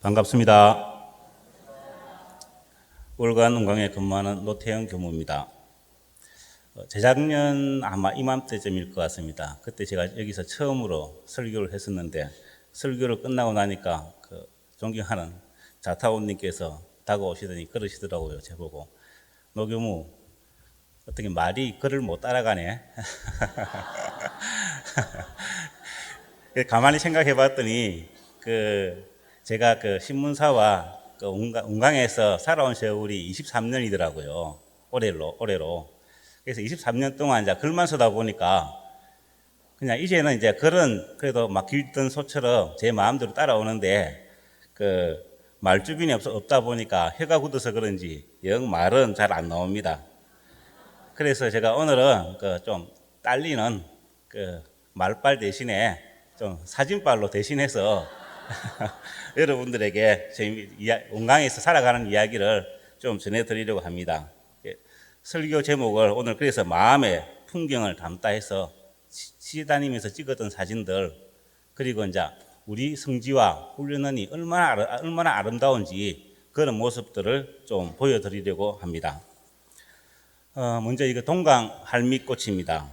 반갑습니다. 월간 운강에 근무하는 노태영 교무입니다. 재작년 아마 이맘때쯤일 것 같습니다. 그때 제가 여기서 처음으로 설교를 했었는데 설교를 끝나고 나니까 존경하는 자타원님께서 다가오시더니 그러시더라고요. 저보고 노 교무 어떻게 말이 글을 못 따라가네. 가만히 생각해 봤더니 제가 신문사와 운강에서 살아온 세월이 23년이더라고요. 올해로. 그래서 23년 동안 이제 글만 쓰다 보니까 그냥 이제는 이제 글은 그래도 막 길든 소처럼 제 마음대로 따라오는데 말주변이 없다 보니까 혀가 굳어서 그런지 영 말은 잘 안 나옵니다. 그래서 제가 오늘은 좀 딸리는 말빨 대신에 좀 사진빨로 대신해서 여러분들에게 운강에서 살아가는 이야기를 좀 전해드리려고 합니다. 설교 제목을 오늘 그래서 마음의 풍경을 담다 해서 시에 다니면서 찍었던 사진들, 그리고 이제 우리 성지와 훈련원이 얼마나 아름다운지 그런 모습들을 좀 보여드리려고 합니다. 먼저 이거 동강 할미꽃입니다.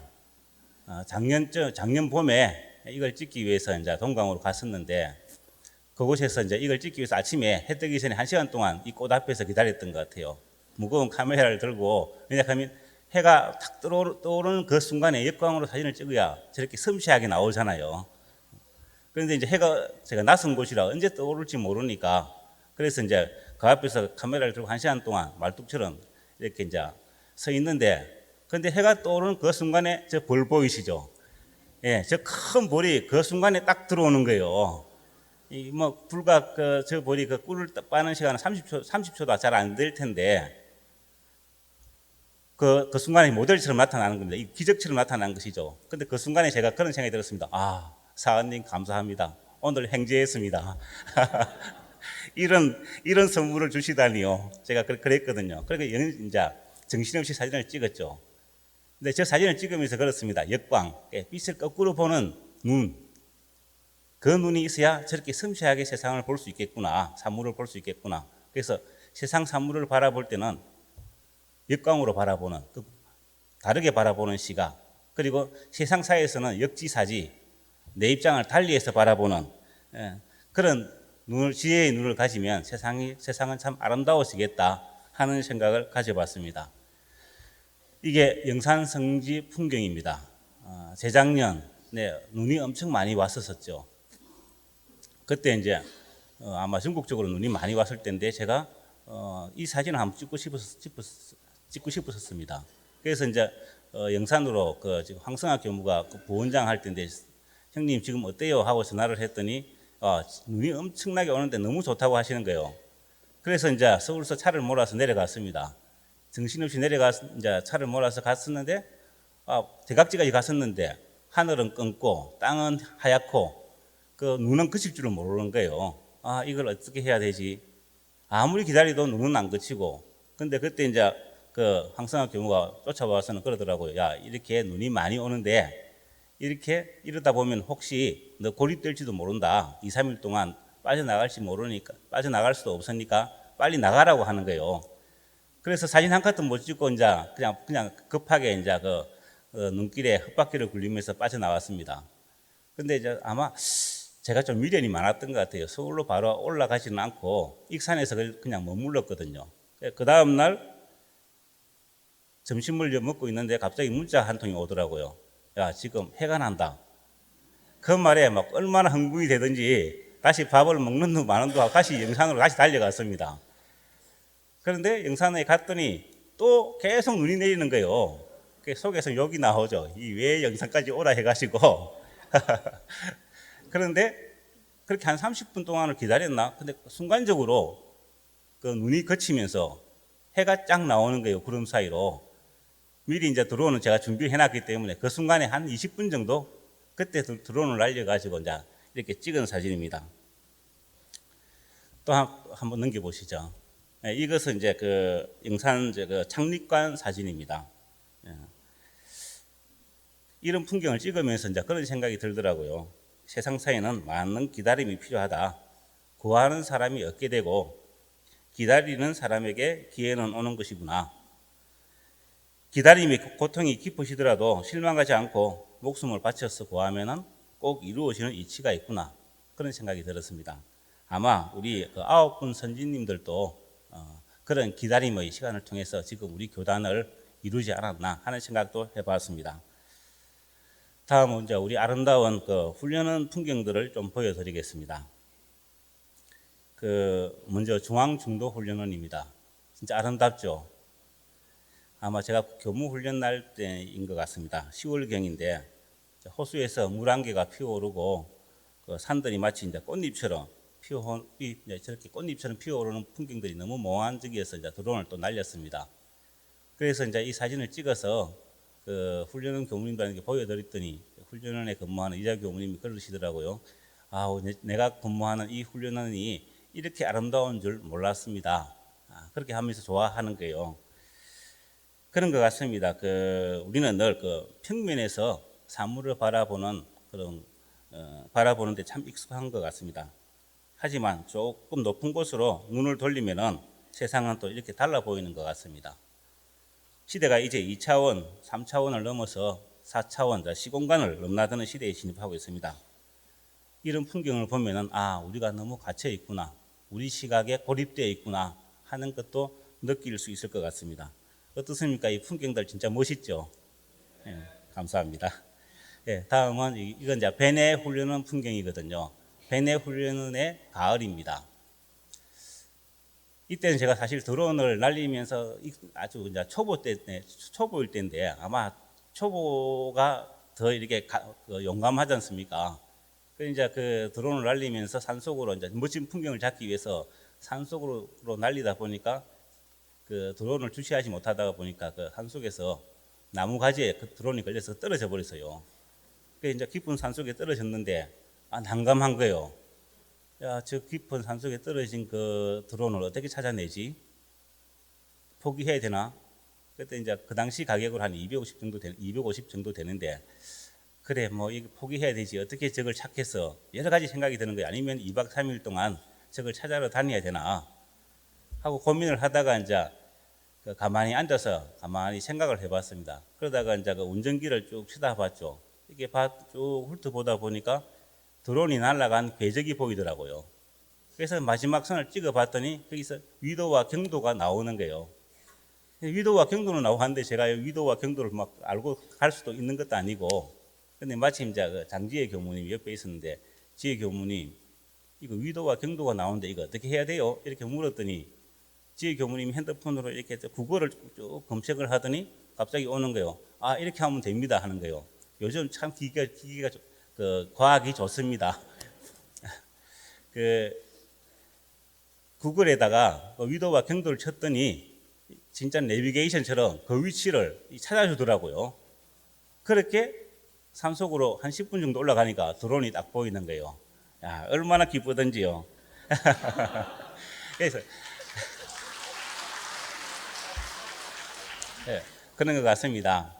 작년 봄에 이걸 찍기 위해서 이제 동강으로 갔었는데 그곳에서 이제 이걸 찍기 위해서 아침에 해 뜨기 전에 1시간 동안 이 꽃 앞에서 기다렸던 것 같아요. 무거운 카메라를 들고, 왜냐하면 해가 탁 떠오르는 그 순간에 역광으로 사진을 찍어야 저렇게 섬세하게 나오잖아요. 그런데 이제 해가 제가 낯선 곳이라 언제 떠오를지 모르니까 그래서 이제 그 앞에서 카메라를 들고 1시간 동안 말뚝처럼 이렇게 이제 서 있는데, 근데 해가 떠오르는 그 순간에 저 벌 보이시죠? 예, 저 큰 볼이 그 순간에 딱 들어오는 거예요. 불과 저 볼이 꿀을 빠는 시간은 30초도 잘 안 될 텐데, 그 순간에 모델처럼 나타나는 겁니다. 이 기적처럼 나타난 것이죠. 근데 그 순간에 제가 그런 생각이 들었습니다. 사관님 감사합니다. 오늘 행제했습니다. 이런 선물을 주시다니요. 제가 그랬거든요. 그러니까 이제 정신없이 사진을 찍었죠. 근데 저 사진을 찍으면서 그렇습니다. 역광, 빛을 거꾸로 보는 눈, 그 눈이 있어야 저렇게 섬세하게 세상을 볼 수 있겠구나, 사물을 볼 수 있겠구나. 그래서 세상 사물을 바라볼 때는 역광으로 바라보는, 다르게 바라보는 시각, 그리고 세상사에서는 역지사지, 내 입장을 달리해서 바라보는 그런 지혜의 눈을 가지면 세상은 참 아름다워지겠다 하는 생각을 가져봤습니다. 이게 영산 성지 풍경입니다. 재작년 눈이 엄청 많이 왔었죠. 그때 이제 아마 전국적으로 눈이 많이 왔을 때인데 제가 이 사진을 한번 찍고 싶었습니다. 그래서 이제 영산으로 지금 황성학 교무가 부원장 할 때인데 형님 지금 어때요? 하고 전화를 했더니 눈이 엄청나게 오는데 너무 좋다고 하시는 거예요. 그래서 이제 서울서 차를 몰아서 내려갔습니다. 정신없이 이제 차를 몰아서 갔었는데 대각지까지 갔었는데 하늘은 검고 땅은 하얗고 눈은 그칠 줄은 모르는 거예요. 이걸 어떻게 해야 되지? 아무리 기다려도 눈은 안 그치고. 근데 그때 이제 황성학 교무가 쫓아와서는 그러더라고요. 야, 이렇게 눈이 많이 오는데 이러다 보면 혹시 너 고립될지도 모른다. 2, 3일 동안 빠져나갈 수도 없으니까 빨리 나가라고 하는 거예요. 그래서 사진 한 컷도 못 찍고 이제 그냥 급하게 이제 눈길에 흙바퀴를 굴리면서 빠져나왔습니다. 근데 이제 아마 제가 좀 미련이 많았던 것 같아요. 서울로 바로 올라가지는 않고 익산에서 그냥 머물렀거든요. 그 다음 날 점심을 먹고 있는데 갑자기 문자 한 통이 오더라고요. 야, 지금 해가 난다. 그 말에 막 얼마나 흥분이 되든지 다시 밥을 먹는 둥 마는 둥 하고 다시 영산으로 다시 달려갔습니다. 그런데 영산에 갔더니 또 계속 눈이 내리는 거예요. 속에서 욕이 나오죠. 왜 영산까지 오라 해가지고. 그런데 그렇게 한 30분 동안을 기다렸나? 근데 순간적으로 눈이 그치면서 해가 쫙 나오는 거예요. 구름 사이로. 미리 이제 드론은 제가 준비해 놨기 때문에 그 순간에 한 20분 정도 그때 드론을 날려가지고 이제 이렇게 찍은 사진입니다. 또 한번 넘겨보시죠. 이것은 이제 영산 창립관 사진입니다. 이런 풍경을 찍으면서 이제 그런 생각이 들더라고요. 세상사에는 많은 기다림이 필요하다. 구하는 사람이 얻게 되고 기다리는 사람에게 기회는 오는 것이구나. 기다림이 고통이 깊으시더라도 실망하지 않고 목숨을 바쳐서 구하면은 꼭 이루어지는 이치가 있구나. 그런 생각이 들었습니다. 아마 우리 그 9분 선지님들도 그런 기다림의 시간을 통해서 지금 우리 교단을 이루지 않았나 하는 생각도 해봤습니다. 다음은 이제 우리 아름다운 그 훈련하는 풍경들을 좀 보여드리겠습니다. 먼저 중앙중도 훈련원입니다. 진짜 아름답죠? 아마 제가 교무 훈련 날 때인 것 같습니다. 10월경인데 호수에서 물안개가 피어오르고 그 산들이 마치 이제 꽃잎처럼 저렇게 꽃잎처럼 피어오르는 풍경들이 너무 몽환적이어서 이제 드론을 또 날렸습니다. 그래서 이제 이 사진을 찍어서 그 훈련원 교무님들에게 보여드렸더니 훈련원에 근무하는 이자 교무님이 그러시더라고요. 내가 근무하는 이 훈련원이 이렇게 아름다운 줄 몰랐습니다. 그렇게 하면서 좋아하는 거예요. 그런 것 같습니다. 우리는 늘 평면에서 사물을 바라보는 바라보는데 참 익숙한 것 같습니다. 하지만 조금 높은 곳으로 눈을 돌리면은 세상은 또 이렇게 달라 보이는 것 같습니다. 시대가 이제 2차원, 3차원을 넘어서 4차원, 시공간을 넘나드는 시대에 진입하고 있습니다. 이런 풍경을 보면은 우리가 너무 갇혀 있구나, 우리 시각에 고립되어 있구나 하는 것도 느낄 수 있을 것 같습니다. 어떻습니까? 이 풍경들 진짜 멋있죠? 네, 감사합니다. 네, 다음은 이건 이제 베네 훈련원 풍경이거든요. 베네 훈련원의 가을입니다. 이때는 제가 사실 드론을 날리면서 아주 이제 초보일 때인데 아마 초보가 더 이렇게 용감하지 않습니까? 이제 드론을 날리면서 산속으로 이제 멋진 풍경을 잡기 위해서 산속으로 날리다 보니까 드론을 주시하지 못하다 보니까 산속에서 나무 가지에 드론이 걸려서 떨어져 버렸어요. 이제 깊은 산속에 떨어졌는데 난감한 거예요. 저 깊은 산속에 떨어진 그 드론을 어떻게 찾아내지? 포기해야 되나? 그때 이제 그 당시 가격으로 한 250 정도 되는데, 그래, 이거 포기해야 되지. 어떻게 저걸 찾겠어? 여러 가지 생각이 드는 거예요. 아니면 2박 3일 동안 저걸 찾아러 다녀야 되나? 하고 고민을 하다가 이제 가만히 앉아서 가만히 생각을 해봤습니다. 그러다가 이제 운전기를 쭉 쳐다봤죠. 이렇게 쭉 훑어보다 보니까 드론이 날아간 궤적이 보이더라고요. 그래서 마지막 선을 찍어봤더니 거기서 위도와 경도가 나오는 거예요. 위도와 경도는 나오는데 제가 위도와 경도를 막 알고 갈 수도 있는 것도 아니고, 근데 마침 이제 장지혜 교무님이 옆에 있었는데, 지혜 교무님, 이거 위도와 경도가 나오는데 이거 어떻게 해야 돼요? 이렇게 물었더니 지혜 교무님이 핸드폰으로 이렇게 국어를 쭉 검색을 하더니 갑자기 오는 거예요. 이렇게 하면 됩니다 하는 거예요. 요즘 참 기기가 과학이 좋습니다. 구글에다가 위도와 경도를 쳤더니 진짜 내비게이션처럼 그 위치를 찾아주더라고요. 그렇게 산속으로 한 10분 정도 올라가니까 드론이 딱 보이는 거예요. 얼마나 기쁘던지요. 그래서 그런 것 같습니다.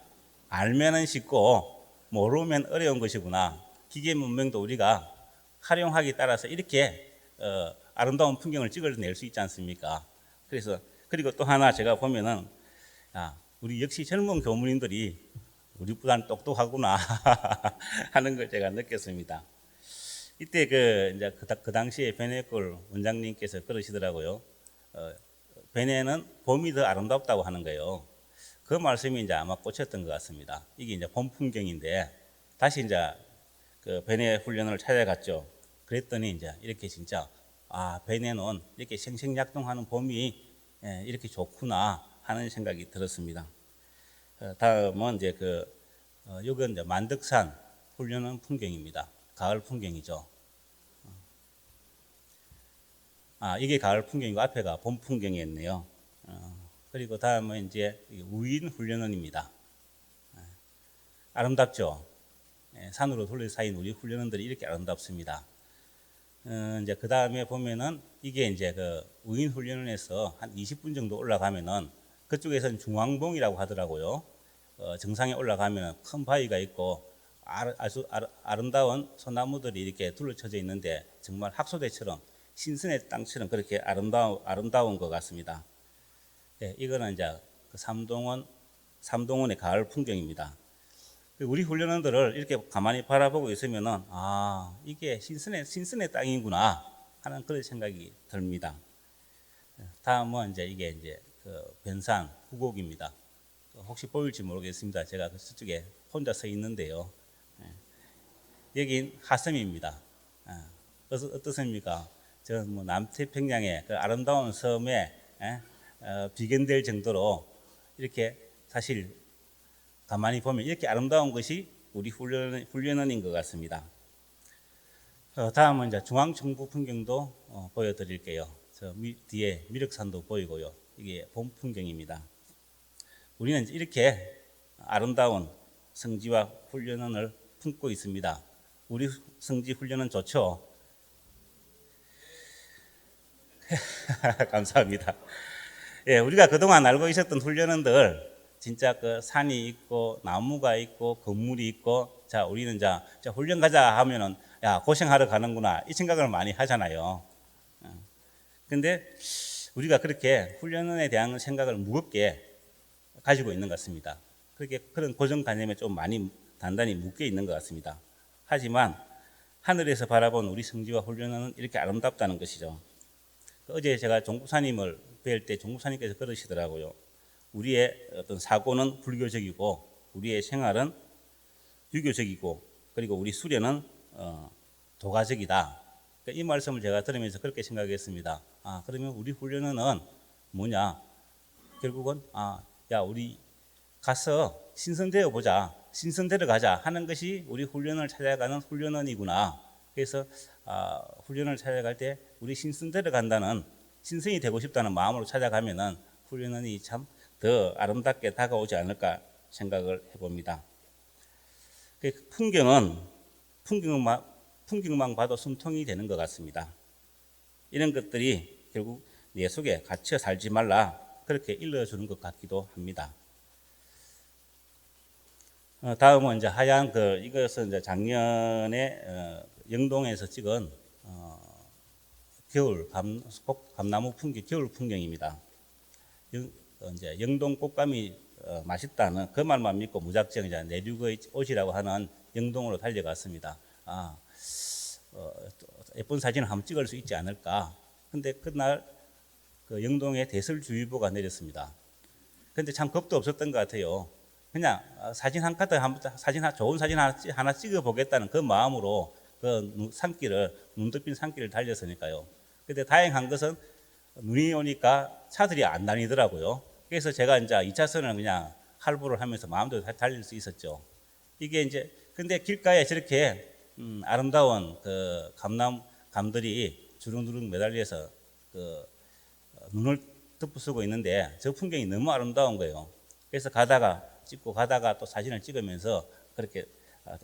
알면은 쉽고 모르면 어려운 것이구나. 기계 문명도 우리가 활용하기에 따라서 이렇게 아름다운 풍경을 찍어낼 수 있지 않습니까? 그리고 또 하나 제가 보면은 우리 역시 젊은 교무님들이 우리보다는 똑똑하구나 하는 걸 제가 느꼈습니다. 이때 이제 그 당시에 베네골 원장님께서 그러시더라고요. 베네는 봄이 더 아름답다고 하는 거예요. 그 말씀이 이제 아마 꽂혔던 것 같습니다. 이게 이제 봄 풍경인데 다시 이제 베네 훈련을 찾아갔죠. 그랬더니 이제 이렇게 진짜 베네는 이렇게 생생작동하는 봄이 이렇게 좋구나 하는 생각이 들었습니다. 다음은 이제 이건 이제 만덕산 훈련원 풍경입니다. 가을 풍경이죠. 이게 가을 풍경이고 앞에가 봄 풍경이었네요. 그리고 다음은 이제 우인 훈련원입니다. 아름답죠. 산으로 둘러싸인 우리 훈련원들이 이렇게 아름답습니다. 이제 그 다음에 보면은 이게 이제 우인 훈련원에서 한 20분 정도 올라가면은 그쪽에서는 중앙봉이라고 하더라고요. 정상에 올라가면 큰 바위가 있고 아주 아름다운 소나무들이 이렇게 둘러쳐져 있는데 정말 학소대처럼 신선의 땅처럼 그렇게 아름다운 것 같습니다. 예, 이거는 이제 그 삼동원의 가을 풍경입니다. 우리 훈련원들을 이렇게 가만히 바라보고 있으면은 이게 신선의 땅이구나 하는 그런 생각이 듭니다. 다음은 이게 그 변산 후곡입니다. 혹시 보일지 모르겠습니다. 제가 그쪽에 혼자 서 있는데요. 여긴 하섬입니다. 어떻습니까? 저는 뭐 남태평양의 그 아름다운 섬에 비견될 정도로 이렇게 사실 가만히 보면 이렇게 아름다운 것이 우리 훈련원인 것 같습니다. 다음은 이제 중앙정부 풍경도 보여드릴게요. 저 뒤에 미륵산도 보이고요. 이게 봄 풍경입니다. 우리는 이렇게 아름다운 성지와 훈련원을 품고 있습니다. 우리 성지 훈련은 좋죠? 감사합니다. 예, 우리가 그동안 알고 있었던 훈련원들 진짜 그 산이 있고 나무가 있고 건물이 있고 자 우리는 자 훈련 가자 하면은 야 고생하러 가는구나 이 생각을 많이 하잖아요. 근데 우리가 그렇게 훈련원에 대한 생각을 무겁게 가지고 있는 것 같습니다. 그렇게 그런 고정관념에 좀 많이 단단히 묶여 있는 것 같습니다. 하지만 하늘에서 바라본 우리 성지와 훈련원은 이렇게 아름답다는 것이죠. 어제 제가 종국사님을 뵐 때 종국사님께서 그러시더라고요. 우리의 어떤 사고는 불교적이고 우리의 생활은 유교적이고 그리고 우리 수련은 도가적이다. 이 말씀을 제가 들으면서 그렇게 생각했습니다. 그러면 우리 훈련은 뭐냐? 결국은 야 우리 가서 신선되어 보자, 신선되러 가자 하는 것이 우리 훈련을 찾아가는 훈련원이구나. 그래서 훈련을 찾아갈 때 우리 신선되러 간다는 신선이 되고 싶다는 마음으로 찾아가면은 훈련원이 참 더 아름답게 다가오지 않을까 생각을 해봅니다. 풍경만 봐도 숨통이 되는 것 같습니다. 이런 것들이 결국 내 속에 갇혀 살지 말라 그렇게 일러주는 것 같기도 합니다. 다음은 이제 하얀 이것은 이제 작년에 영동에서 찍은 겨울 감나무 풍경, 겨울 풍경입니다. 이제 영동 꽃감이 맛있다는 그 말만 믿고 무작정 이제 내륙의 옷이라고 하는 영동으로 달려갔습니다. 예쁜 사진을 한번 찍을 수 있지 않을까. 근데 그날 그 영동에 대설주의보가 내렸습니다. 근데 참 겁도 없었던 것 같아요. 그냥 사진 한 카드, 좋은 사진 하나 찍어 보겠다는 그 마음으로 그 눈 덮인 산길을 달렸으니까요. 근데 다행한 것은 눈이 오니까 차들이 안 다니더라고요. 그래서 제가 이제 2차선을 그냥 할부를 하면서 마음대로 달릴 수 있었죠. 이게 이제 근데 길가에 저렇게 아름다운 그 감들이 주렁주렁 매달려서 그 눈을 덮어쓰고 있는데 저 풍경이 너무 아름다운 거예요. 그래서 가다가 또 사진을 찍으면서 그렇게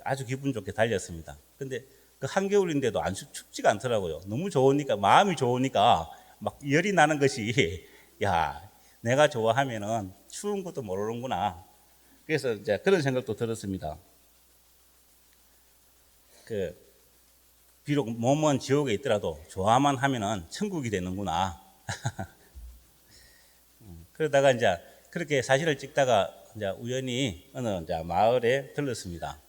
아주 기분 좋게 달렸습니다. 근데 그 한겨울인데도 춥지가 않더라고요. 너무 좋으니까 마음이 좋으니까 막 열이 나는 것이 야 내가 좋아하면은 추운 것도 모르는구나. 그래서 이제 그런 생각도 들었습니다. 비록 몸은 지옥에 있더라도 좋아만 하면은 천국이 되는구나. 그러다가 이제 그렇게 사진을 찍다가 이제 우연히 어느 이제 마을에 들렀습니다.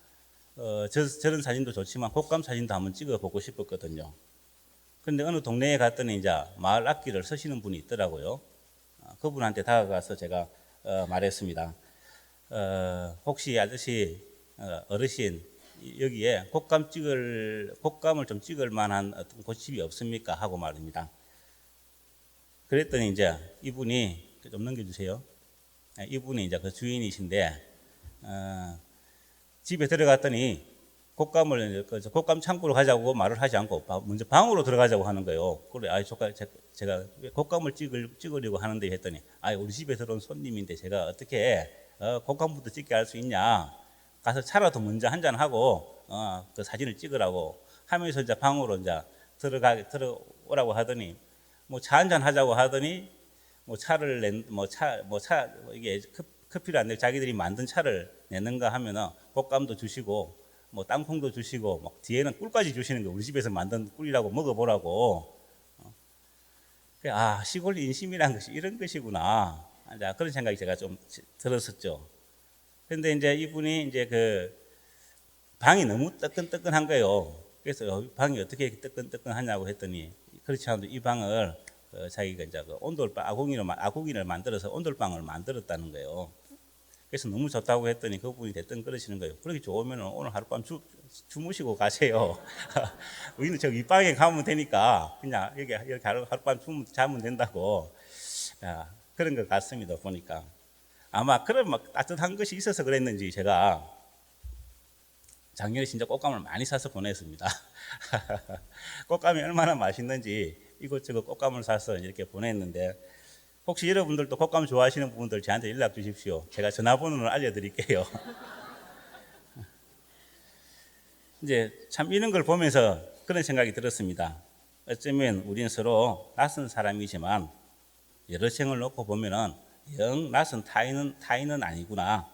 저런 사진도 좋지만 꽃감 사진도 한번 찍어보고 싶었거든요. 그런데 어느 동네에 갔더니 이제 마을 앞길을 서시는 분이 있더라고요. 그분한테 다가가서 제가 말했습니다. 혹시 아저씨 어르신 여기에 꽃감을 좀 찍을 만한 어떤 꽃집이 없습니까? 하고 말입니다. 그랬더니 이제 이분이 좀 넘겨주세요. 이분이 이제 그 주인이신데 집에 들어갔더니 꽃감 창고로 가자고 말을 하지 않고 먼저 방으로 들어가자고 하는 거예요. 그래, 제가 꽃감을 찍으려고 하는데 했더니, 우리 집에 들어온 손님인데 제가 어떻게 꽃감부터 찍게 할 수 있냐? 가서 차라도 먼저 한잔 하고 그 사진을 찍으라고 하면서 이제 방으로 이제 들어오라고 하더니 뭐 차 한잔 하자고 하더니 뭐 이게 커피를 안 내고 자기들이 만든 차를 내는가 하면은 꽃감도 주시고 뭐 땅콩도 주시고 막 뒤에는 꿀까지 주시는 거 우리 집에서 만든 꿀이라고 먹어보라고 아, 시골 인심이란 것이 이런 것이구나. 자, 그런 생각이 제가 좀 들었었죠. 그런데 이제 이분이 이제 그 방이 너무 뜨끈뜨끈한 거예요. 그래서 방이 어떻게 이렇게 뜨끈뜨끈하냐고 했더니 그렇지 않아도 이 방을 자기가 이제 그 온돌방 아궁이를 만들어서 온돌방을 만들었다는 거예요. 그래서 너무 좋다고 했더니 그분이 대뜸 그러시는 거예요. 그렇게 좋으면 오늘 하룻밤 주무시고 가세요. 우리는 저기 이 방에 가면 되니까 그냥 여기 하룻밤 자면 된다고. 야, 그런 것 같습니다. 보니까 아마 그런 막 따뜻한 것이 있어서 그랬는지 제가 작년에 진짜 꽃감을 많이 사서 보냈습니다. 꽃감이 얼마나 맛있는지 이것저것 꽃감을 사서 이렇게 보냈는데 혹시 여러분들도 꽃감 좋아하시는 분들 저한테 연락 주십시오. 제가 전화번호를 알려드릴게요. 이제 참 이런 걸 보면서 그런 생각이 들었습니다. 어쩌면 우리는 서로 낯선 사람이지만 여러 생을 놓고 보면은 영 낯선 타인은 아니구나.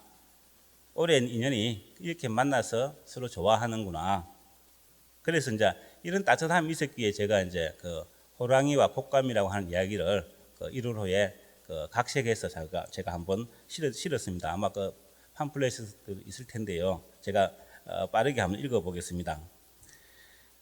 오랜 인연이 이렇게 만나서 서로 좋아하는구나. 그래서 이제 이런 따뜻함이 있었기에 제가 이제 그 호랑이와 곶감이라고 하는 이야기를 그 1월 후에 그 각색해서 제가 한번 실었습니다. 아마 그 팜플렛이 있을 텐데요. 제가 빠르게 한번 읽어보겠습니다.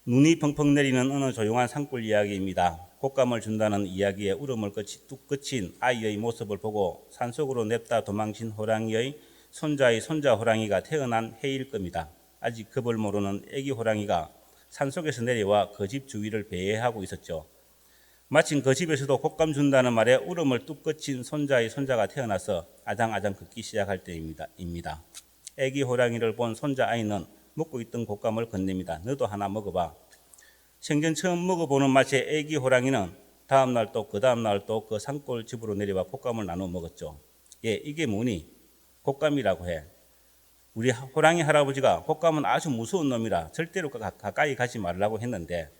눈이 펑펑 내리는 어느 조용한 산골 이야기입니다. 곶감을 준다는 이야기에 울음을 뚝 그친 아이의 모습을 보고 산속으로 냅다 도망친 호랑이의 손자의 손자 호랑이가 태어난 해일 겁니다. 아직 겁을 모르는 애기 호랑이가 산속에서 내려와 그 집 주위를 배회하고 있었죠. 마침 그 집에서도 곶감 준다는 말에 울음을 뚝 그친 손자의 손자가 태어나서 아장아장 걷기 시작할 때입니다. 애기 호랑이를 본 손자 아이는 먹고 있던 곶감을 건넵니다. 너도 하나 먹어봐. 생전 처음 먹어보는 맛에 애기 호랑이는 다음날 또 그 다음날 또 그 산골 집으로 내려와 곶감을 나눠 먹었죠. 예, 이게 뭐니? 곶감이라고 해. 우리 호랑이 할아버지가 곶감은 아주 무서운 놈이라 절대로 가까이 가지 말라고 했는데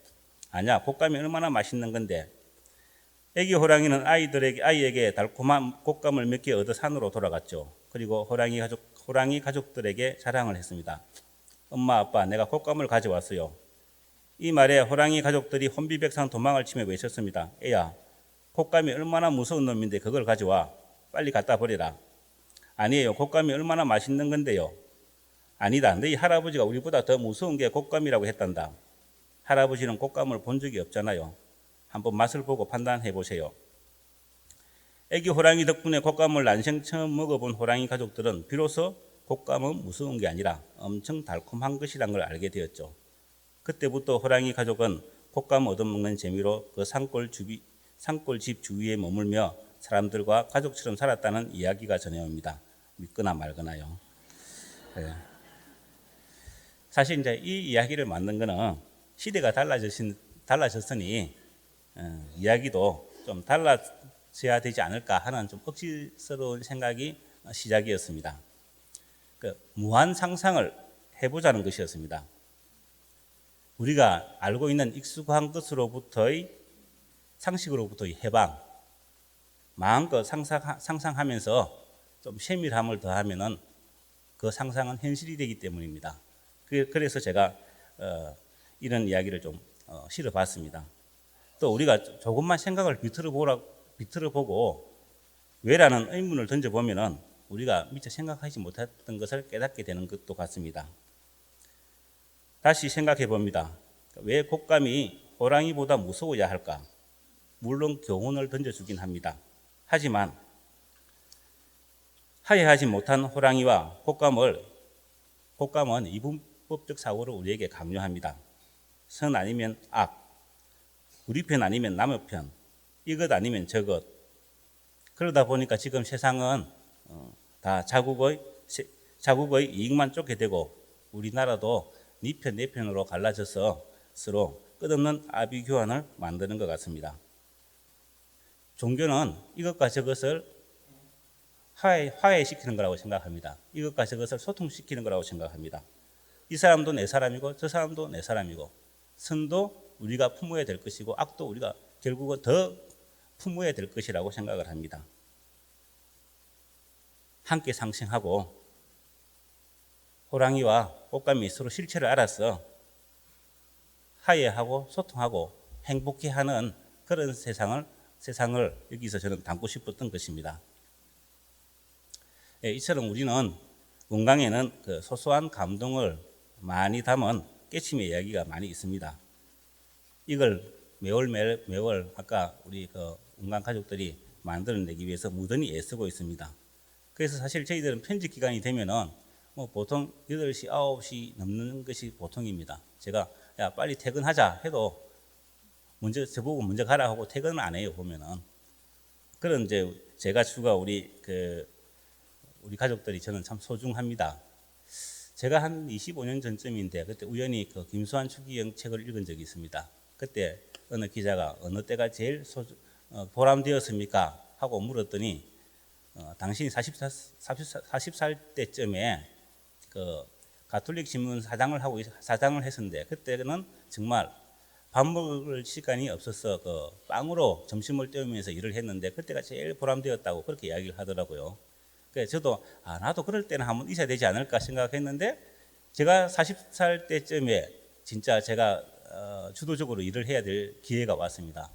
아니야, 곶감이 얼마나 맛있는 건데. 애기 호랑이는 아이에게 달콤한 곶감을 몇 개 얻어 산으로 돌아갔죠. 그리고 호랑이 가족들에게 자랑을 했습니다. 엄마, 아빠, 내가 곶감을 가져왔어요. 이 말에 호랑이 가족들이 혼비백산 도망을 치며 외쳤습니다. 애야, 곶감이 얼마나 무서운 놈인데 그걸 가져와. 빨리 갖다 버려라. 아니에요. 곶감이 얼마나 맛있는 건데요. 아니다. 너희 할아버지가 우리보다 더 무서운 게 곶감이라고 했단다. 할아버지는 곶감을 본 적이 없잖아요. 한번 맛을 보고 판단해 보세요. 애기 호랑이 덕분에 곶감을 난생 처음 먹어본 호랑이 가족들은 비로소 곶감은 무서운 게 아니라 엄청 달콤한 것이란 걸 알게 되었죠. 그때부터 호랑이 가족은 곶감 얻어먹는 재미로 그 산골 집 주위에 머물며 사람들과 가족처럼 살았다는 이야기가 전해옵니다. 믿거나 말거나요. 네. 사실 이제 이 이야기를 만든 거는 시대가 달라졌으니 이야기도 좀 달라져야 되지 않을까 하는 좀 억지스러운 생각이 시작이었습니다. 그 무한 상상을 해보자는 것이었습니다. 우리가 알고 있는 익숙한 것으로부터의 상식으로부터의 해방, 마음껏 상상하면서 좀 세밀함을 더하면은 그 상상은 현실이 되기 때문입니다. 그래서 제가 이런 이야기를 좀 실어봤습니다. 또 우리가 조금만 생각을 비틀어보고 왜라는 의문을 던져보면은 우리가 미처 생각하지 못했던 것을 깨닫게 되는 것도 같습니다. 다시 생각해 봅니다. 왜 곶감이 호랑이보다 무서워야 할까? 물론 교훈을 던져주긴 합니다. 하지만 하야하지 못한 호랑이와 곶감은 이분법적 사고를 우리에게 강요합니다. 선 아니면 악, 우리 편 아니면 남의 편, 이것 아니면 저것. 그러다 보니까 지금 세상은 다 자국의 이익만 쫓게 되고 우리나라도 네 편, 내 편으로 갈라져서 서로 끝없는 아비규환을 만드는 것 같습니다. 종교는 이것과 저것을 화해시키는 거라고 생각합니다. 이것과 저것을 소통시키는 거라고 생각합니다. 이 사람도 내 사람이고 저 사람도 내 사람이고 선도 우리가 품어야 될 것이고 악도 우리가 결국은 더 품어야 될 것이라고 생각을 합니다. 함께 상생하고 호랑이와 곶감이 서로 실체를 알아서 화해하고 소통하고 행복해하는 그런 세상을 세상을 여기서 저는 담고 싶었던 것입니다. 예, 이처럼 우리는 원강에는 그 소소한 감동을 많이 담은 깨침의 이야기가 많이 있습니다. 이걸 매월 아까 우리 그 원강 가족들이 만들어내기 위해서 무던히 애쓰고 있습니다. 그래서 사실 저희들은 편집 기간이 되면은 뭐 보통 8시, 9시 넘는 것이 보통입니다. 제가 야 빨리 퇴근하자 해도 먼저 저보고 먼저 가라 하고 퇴근을 안 해요. 보면은 그런 이제 제가 주가 우리 가족들이 저는 참 소중합니다. 제가 한 25년 전쯤인데 그때 우연히 그 김수환 추기경 책을 읽은 적이 있습니다. 그때 어느 기자가 어느 때가 제일 보람되었습니까? 하고 물었더니 당신이 40살 때쯤에 그 가톨릭 신문 사장을 했었는데 그때는 정말 밥 먹을 시간이 없어서 그 빵으로 점심을 때우면서 일을 했는데 그때가 제일 보람되었다고 그렇게 이야기를 하더라고요. 그래서 저도 나도 그럴 때는 한번 있어야 되지 않을까 생각했는데 제가 40살 때쯤에 진짜 제가 주도적으로 일을 해야 될 기회가 왔습니다.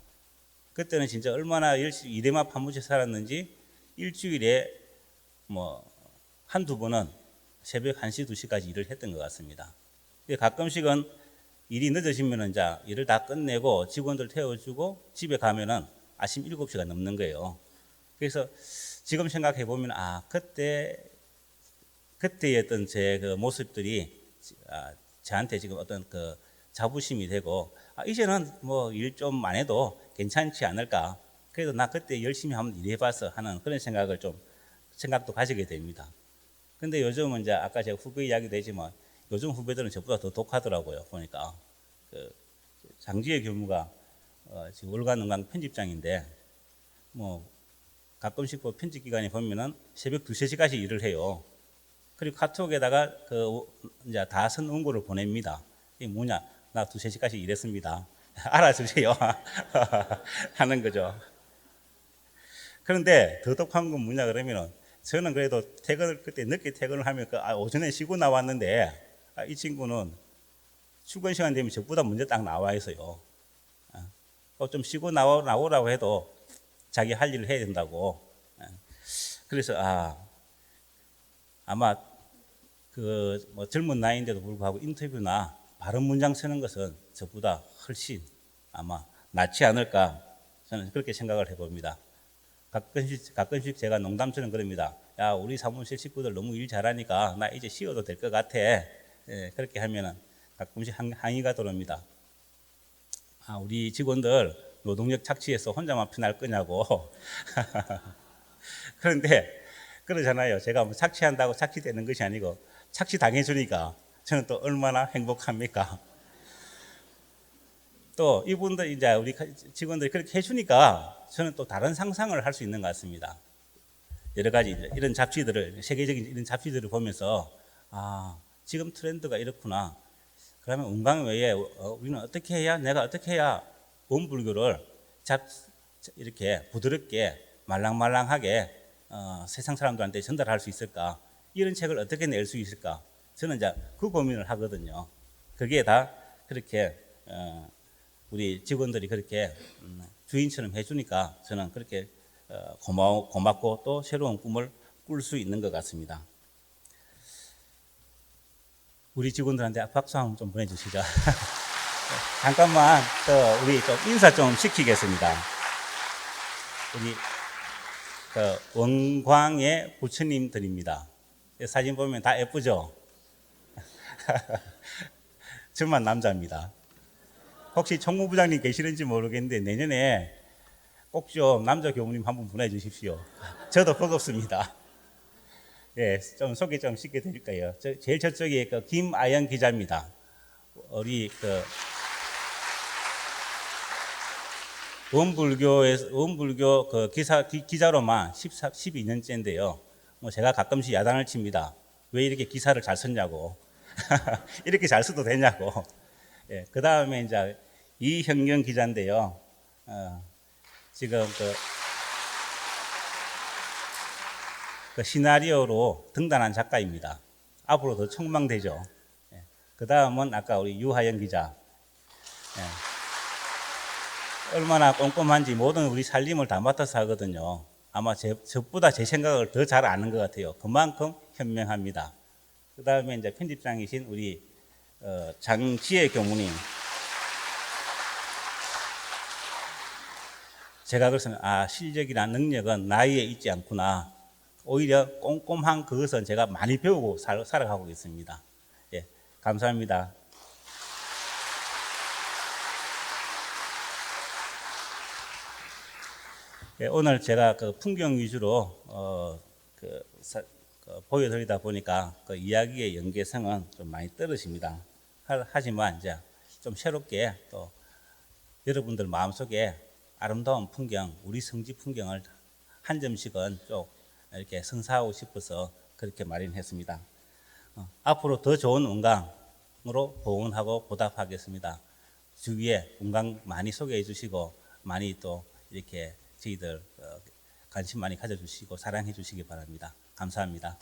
그때는 진짜 얼마나 열심히 일에만 파묻혀 살았는지 일주일에 뭐 한두 번은 새벽 1시, 2시까지 일을 했던 것 같습니다. 가끔씩은 일이 늦어지면 이제 일을 다 끝내고 직원들 태워주고 집에 가면은 아침 7시가 넘는 거예요. 그래서 지금 생각해 보면 그때의 어떤 제 그 모습들이 저한테 지금 어떤 그 자부심이 되고 이제는 뭐 일 좀 안 해도 괜찮지 않을까. 그래도 나 그때 열심히 한번 일해봐서 하는 그런 생각도 가지게 됩니다. 근데 요즘은 이제 아까 제가 후배 이야기도 했지만 요즘 후배들은 저보다 더 독하더라고요. 보니까 그 장지혜 교무가 지금 월간원강 편집장인데 뭐 가끔씩 편집 기간에 보면은 새벽 2, 3시까지 일을 해요. 그리고 카톡에다가 이제 다 쓴 원고를 보냅니다. 이게 뭐냐? 나 2, 3시까지 일했습니다. 알아주세요. 하는 거죠. 그런데 더 독한 건 뭐냐 그러면은 저는 그래도 그때 늦게 퇴근을 하면 오전에 쉬고 나왔는데 이 친구는 출근 시간 되면 저보다 먼저 딱 나와 있어요. 좀 쉬고 나오라고 해도 자기 할 일을 해야 된다고. 그래서 아마 뭐 젊은 나이인데도 불구하고 인터뷰나 발음 문장 쓰는 것은 저보다 훨씬 아마 낫지 않을까 저는 그렇게 생각을 해봅니다. 가끔씩 제가 농담처럼 그럽니다. 야, 우리 사무실 식구들 너무 일 잘하니까 나 이제 쉬어도 될 것 같아. 그렇게 하면은 가끔씩 항의가 들어옵니다. 우리 직원들 노동력 착취해서 혼자만 편할 거냐고. 그런데 그러잖아요. 제가 뭐 착취한다고 착취되는 것이 아니고 착취 당해주니까 저는 또 얼마나 행복합니까? 또 이분들 이제 우리 직원들이 그렇게 해주니까 저는 또 다른 상상을 할 수 있는 것 같습니다. 여러 가지 이런 잡지들을 세계적인 이런 잡지들을 보면서 지금 트렌드가 이렇구나. 그러면 원강 외에 우리는 어떻게 해야 내가 어떻게 해야 원불교를 이렇게 부드럽게 말랑말랑하게 세상 사람들한테 전달할 수 있을까? 이런 책을 어떻게 낼 수 있을까? 저는 이제 그 고민을 하거든요. 그게 다 그렇게 우리 직원들이 그렇게 주인처럼 해주니까 저는 그렇게 고맙고 또 새로운 꿈을 꿀 수 있는 것 같습니다. 우리 직원들한테 박수 한번 좀 보내주시죠. 잠깐만 우리 좀 인사 좀 시키겠습니다. 우리 원광의 부처님들입니다. 사진 보면 다 예쁘죠? 저만 남자입니다. 혹시 총무부장님 계시는지 모르겠는데 내년에 꼭 좀 남자 교무님 한 분 보내주십시오. 저도 버겁습니다. 예, 좀 소개 좀 시켜드릴까요? 제일 저쪽에 김아영 기자입니다. 우리 원불교 기자로만 12년째인데요. 뭐 제가 가끔씩 야단을 칩니다. 왜 이렇게 기사를 잘 썼냐고. 이렇게 잘 써도 되냐고. 예, 그 다음에 이제 이형경 기자인데요. 지금 그 시나리오로 등단한 작가입니다. 앞으로 더 촉망되죠. 예, 그 다음은 아까 우리 유하영 기자. 예. 얼마나 꼼꼼한지 모든 우리 살림을 다 맡아서 하거든요. 아마 저보다 제 생각을 더 잘 아는 것 같아요. 그만큼 현명합니다. 그 다음에 이제 편집장이신 우리 장지혜 교무님. 제가 그래서 실력이나 능력은 나이에 있지 않구나. 오히려 꼼꼼한 그것은 제가 많이 배우고 살아가고 있습니다. 예, 감사합니다. 예, 오늘 제가 그 풍경 위주로 보여드리다 보니까 그 이야기의 연계성은 좀 많이 떨어집니다. 하지만 이제 좀 새롭게 또 여러분들 마음속에 아름다운 풍경, 우리 성지 풍경을 한 점씩은 좀 이렇게 선사하고 싶어서 그렇게 마련했습니다. 앞으로 더 좋은 운강으로 보응하고 보답하겠습니다. 주위에 운강 많이 소개해 주시고 많이 또 이렇게 저희들 관심 많이 가져주시고 사랑해 주시기 바랍니다. 감사합니다.